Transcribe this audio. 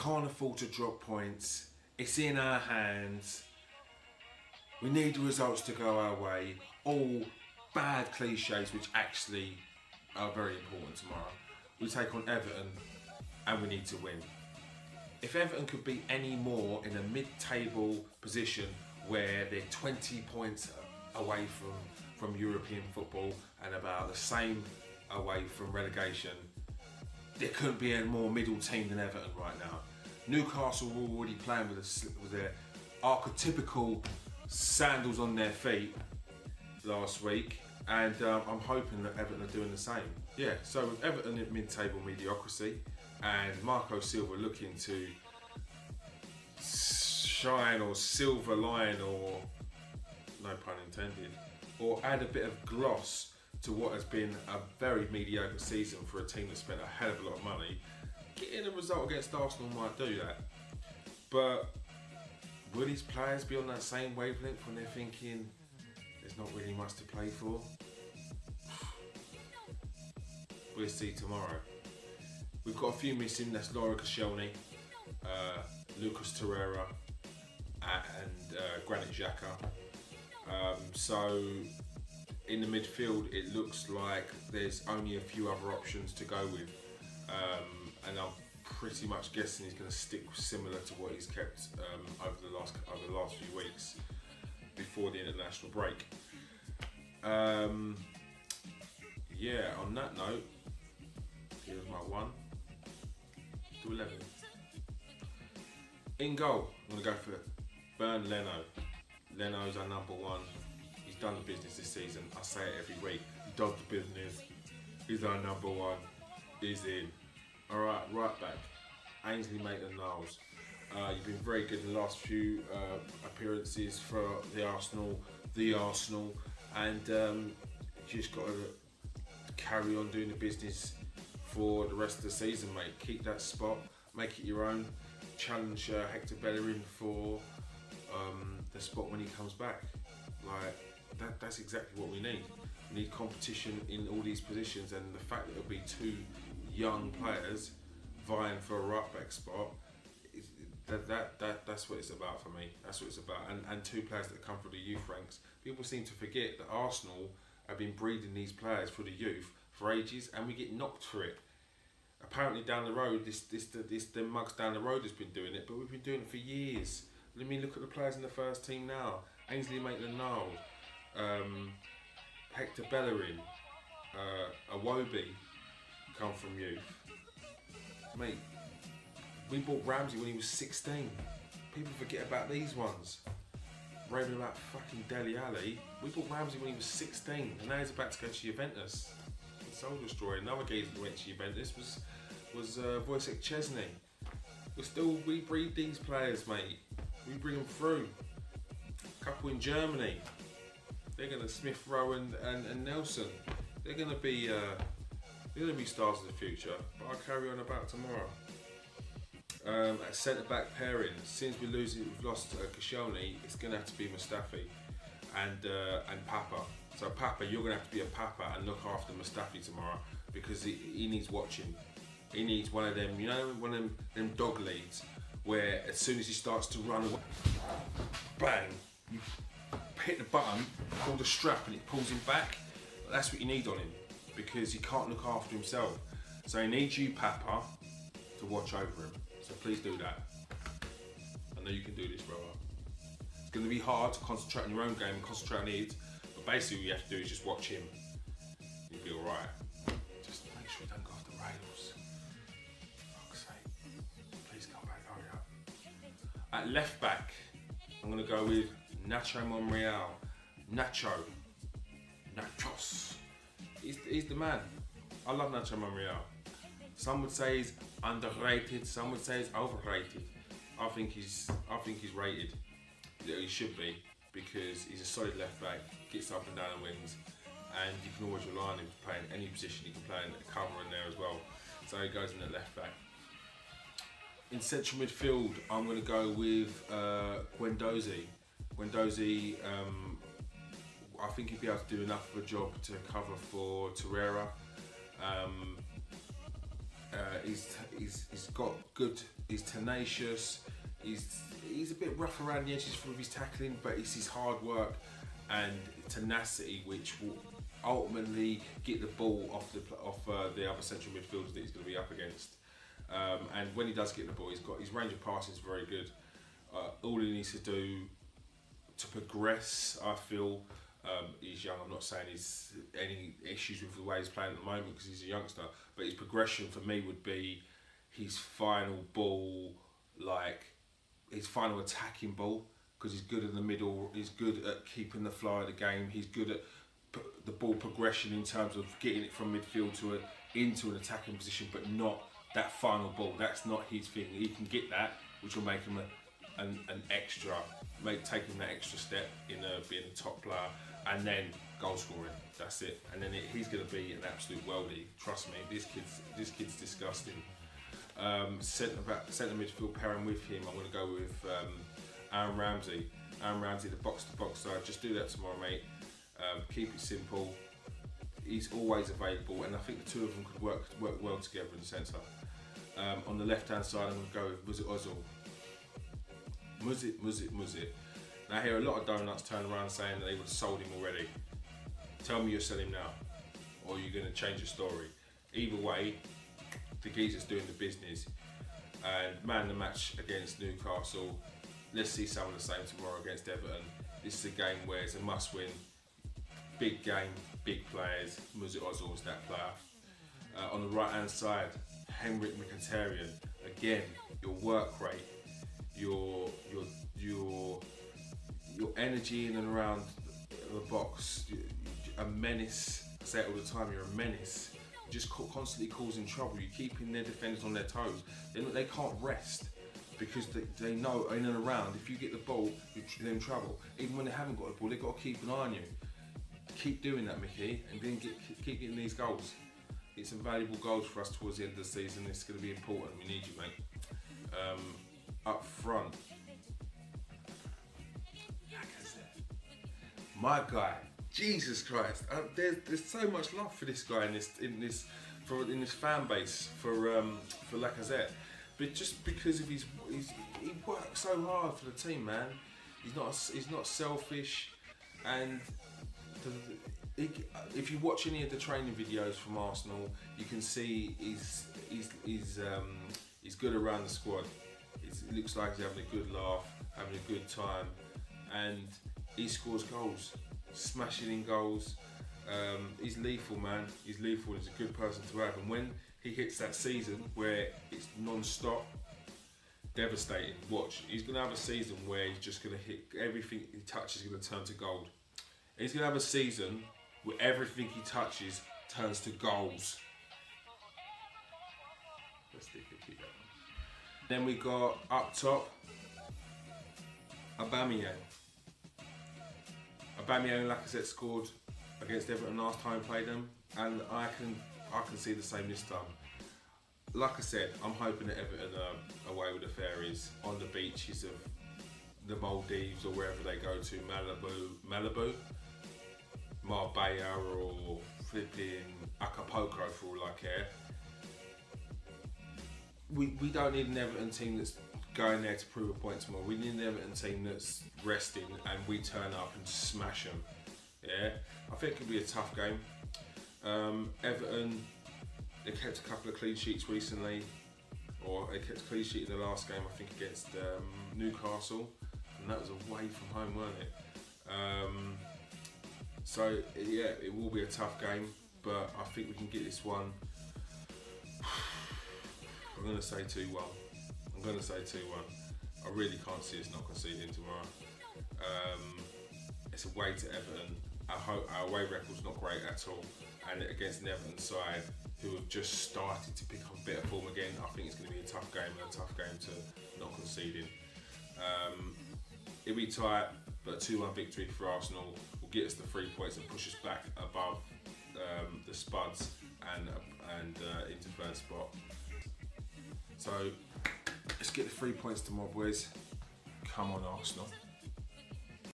can't afford to drop points. It's in our hands. We need the results to go our way. All bad cliches which actually are very important tomorrow. We take on Everton and we need to win. If Everton could be any more in a mid-table position where they're 20 points away from European football and about the same away from relegation, there couldn't be a more middle team than Everton right now. Newcastle were already playing with their archetypical sandals on their feet last week, and I'm hoping that Everton are doing the same. Yeah, so with Everton in mid-table mediocrity and Marco Silva looking to shine or silver line, or no pun intended, or add a bit of gloss to what has been a very mediocre season for a team that spent a hell of a lot of money, getting a result against Arsenal might do that. But will these players be on that same wavelength when they're thinking there's not really much to play for? We'll see tomorrow. We've got a few missing. That's Laura Koscielny, Lucas Torreira, and Granit Xhaka. So in the midfield, it looks like there's only a few other options to go with, and I'm pretty much guessing he's going to stick similar to what he's kept over the last few weeks before the international break. Yeah, on that note, here's my 1 to 11. In goal, I'm going to go for Bernd Leno. Leno's our number 1. He's done the business this season. I say it every week. He does the business. He's our number 1. He's in. Alright, right back. Ainsley Maitland-Niles. You've been very good in the last few appearances for the Arsenal, and you just got to carry on doing the business for the rest of the season, mate. Keep that spot, make it your own. Challenge Hector Bellerin for the spot when he comes back. Like that's exactly what we need. We need competition in all these positions, and the fact that it'll be 2 young players vying for a right back spot, that's what it's about for me. That's what it's about. And 2 players that come through the youth ranks. People seem to forget that Arsenal have been breeding these players through the youth for ages, and we get knocked for it. Apparently down the road, them mugs down the road has been doing it, but we've been doing it for years. Let me look at the players in the first team now. Ainsley Maitland-Niles, Hector Bellerin, Iwobi come from youth. Mate, we bought Ramsey when he was 16. People forget about these ones. Raving about fucking Dele Alli. We bought Ramsey when he was 16, and now he's about to go to Juventus. Soul destroyer. Another geezer that went to Juventus was Wojciech Szczesny. We breed these players, mate. We bring them through. A couple in Germany. They're gonna Smith Rowe and Nelson. They're gonna be stars of the future. But I'll carry on about tomorrow. At centre back pairing, since we've lost Koscielny, it's gonna have to be Mustafi and Papa. So Papa, you're gonna have to be a Papa and look after Mustafi tomorrow, because he needs watching. He needs one of them, one of them dog leads where as soon as he starts to run away, bang, you hit the button, pull the strap, and it pulls him back. That's what you need on him, because he can't look after himself. So he needs you, Papa, to watch over him. So please do that. I know you can do this, brother. It's going to be hard to concentrate on your own game and concentrate on his, but basically what you have to do is just watch him. You'll be alright. Just make sure you don't go off the rails. For fuck's sake. Please come back, hurry up. At left back, I'm going to go with Nacho Monreal. Nachos. He's the man. I love Nacho Monreal. Some would say he's underrated, some would say he's overrated. I think he's rated. Yeah, he should be, because he's a solid left back, gets up and down the wings, and you can always rely on him to play in any position. He can play in the cover in there as well. So he goes in at left back. In central midfield, I'm going to go with Guendouzi. Guendouzi, I think he'd be able to do enough of a job to cover for Torreira. He's got good. He's tenacious. He's a bit rough around the edges with his tackling, but it's his hard work and tenacity which will ultimately get the ball off the other central midfielders that he's going to be up against. And when he does get the ball, his range of passing is very good. All he needs to do to progress, I feel, he's young. I'm not saying he's any issues with the way he's playing at the moment because he's a youngster, but his progression for me would be his final ball, like his final attacking ball, because he's good in the middle, he's good at keeping the flow of the game, he's good at the ball progression in terms of getting it from midfield into an attacking position, but not that final ball. That's not his thing. He can get that, which will make him an extra, take him that extra step in being a top player, and then goal scoring. That's it. And then he's going to be an absolute worldie. Trust me, this kid's disgusting. Centre midfield pairing with him, I'm going to go with Aaron Ramsey. Aaron Ramsey, the box-to-box side. Just do that tomorrow, mate. Keep it simple. He's always available, and I think the two of them could work well together in the centre. On the left-hand side, I'm going to go with Muzit. Now I hear a lot of donuts turn around saying that they would have sold him already. Tell me you'll sell him now, or you're going to change your story. Either way, the geezer's doing the business. And man, the match against Newcastle, let's see some of the same tomorrow against Everton. This is a game where it's a must-win. Big game, big players. Muzit Ozil's that player. On the right-hand side, Henrik Mkhitaryan. Again, your work rate, your energy in and around the box, a menace. I say it all the time. You're a menace. You're just constantly causing trouble. You're keeping their defenders on their toes. They can't rest because they know in and around. If you get the ball, you're in trouble. Even when they haven't got the ball, they've got to keep an eye on you. Keep doing that, Mickey, and then keep getting these goals. It's some valuable goals for us towards the end of the season. It's going to be important. We need you, mate. Up front, my guy, Jesus Christ! There's so much love for this guy in this fan base for Lacazette, but just because of he works so hard for the team, man. He's not selfish, and if you watch any of the training videos from Arsenal, you can see he's good around the squad. It looks like he's having a good laugh, having a good time, and he scores goals, smashing in goals. He's lethal, man. He's lethal. He's a good person to have. And when he hits that season where it's non-stop, devastating. Watch. He's going to have a season where he's just going to hit everything he touches is going to turn to gold. He's going to have a season where everything he touches turns to goals. Let's keep that one. Then we got up top, Aubameyang. Aubameyang and Lacazette scored against Everton last time we played them, and I can see the same this time. Like I said, I'm hoping that Everton are away with the fairies on the beaches of the Maldives or wherever they go to, Malibu, Marbella or flipping Acapulco for all I care. We don't need an Everton team that's going there to prove a point tomorrow. We need an Everton team that's resting and we turn up and smash them. Yeah, I think it'll be a tough game. Everton, they kept a couple of clean sheets recently, or they kept a clean sheet in the last game, I think, against Newcastle, and that was away from home, wasn't it? So yeah, it will be a tough game, but I think we can get this one. I'm going to say 2-1. I really can't see us not conceding tomorrow. It's away to Everton. Our away record's not great at all, and against an Everton side who have just started to pick up a bit of form again, I think it's going to be a tough game to not conceding. It'll be tight, but a 2-1 victory for Arsenal will get us the 3 points and push us back above the Spuds and into third spot. So let's get the 3 points tomorrow, boys. Come on, Arsenal.